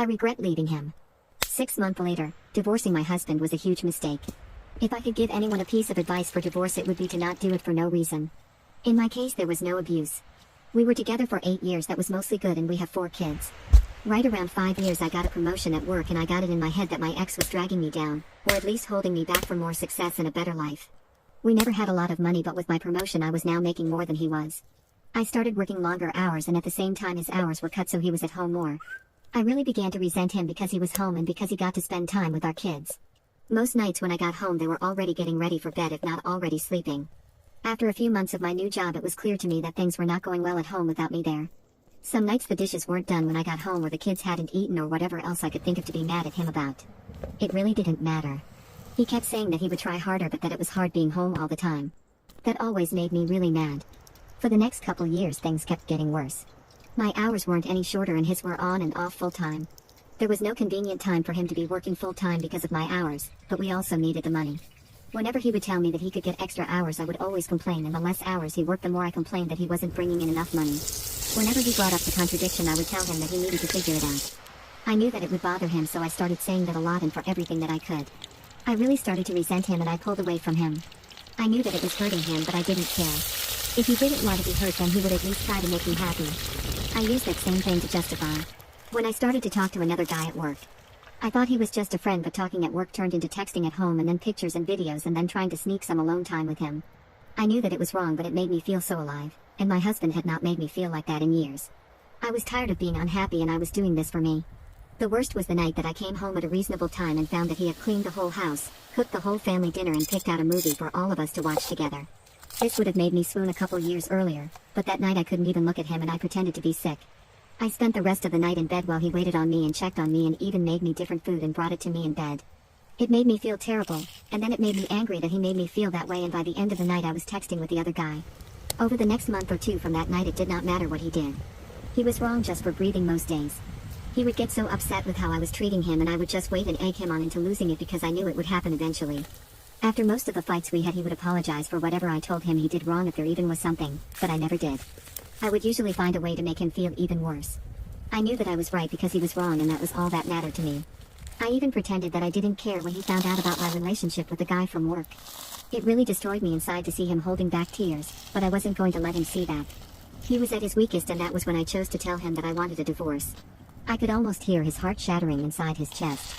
I regret leaving him. 6 months later, divorcing my husband was a huge mistake. If I could give anyone a piece of advice for divorce, it would be to not do it for no reason. In my case, there was no abuse. We were together for 8 years. That was mostly good, and we have 4 kids. Right around 5 years I got a promotion at work, and I got it in my head that my ex was dragging me down, or at least holding me back for more success and a better life. We never had a lot of money, but with my promotion I was now making more than he was. I started working longer hours, and at the same time his hours were cut, so he was at home more. I really began to resent him because he was home and because he got to spend time with our kids. Most nights when I got home they were already getting ready for bed, if not already sleeping. After a few months of my new job, it was clear to me that things were not going well at home without me there. Some nights the dishes weren't done when I got home, or the kids hadn't eaten, or whatever else I could think of to be mad at him about. It really didn't matter. He kept saying that he would try harder, but that it was hard being home all the time. That always made me really mad. For the next couple years things kept getting worse. My hours weren't any shorter, and his were on and off full time. There was no convenient time for him to be working full time because of my hours, but we also needed the money. Whenever he would tell me that he could get extra hours, I would always complain, and the less hours he worked the more I complained that he wasn't bringing in enough money. Whenever he brought up the contradiction, I would tell him that he needed to figure it out. I knew that it would bother him, so I started saying that a lot and for everything that I could. I really started to resent him, and I pulled away from him. I knew that it was hurting him, but I didn't care. If he didn't want to be hurt, then he would at least try to make me happy. I used that same thing to justify. When I started to talk to another guy at work, I thought he was just a friend, but talking at work turned into texting at home, and then pictures and videos, and then trying to sneak some alone time with him. I knew that it was wrong, but it made me feel so alive, and my husband had not made me feel like that in years. I was tired of being unhappy, and I was doing this for me. The worst was the night that I came home at a reasonable time and found that he had cleaned the whole house, cooked the whole family dinner, and picked out a movie for all of us to watch together. This would have made me swoon a couple years earlier, but that night I couldn't even look at him, and I pretended to be sick. I spent the rest of the night in bed while he waited on me and checked on me and even made me different food and brought it to me in bed. It made me feel terrible, and then it made me angry that he made me feel that way, and by the end of the night I was texting with the other guy. Over the next month or two from that night, it did not matter what he did. He was wrong just for breathing most days. He would get so upset with how I was treating him, and I would just wait and egg him on into losing it because I knew it would happen eventually. After most of the fights we had, he would apologize for whatever I told him he did wrong, if there even was something, but I never did. I would usually find a way to make him feel even worse. I knew that I was right because he was wrong, and that was all that mattered to me. I even pretended that I didn't care when he found out about my relationship with the guy from work. It really destroyed me inside to see him holding back tears, but I wasn't going to let him see that. He was at his weakest, and that was when I chose to tell him that I wanted a divorce. I could almost hear his heart shattering inside his chest.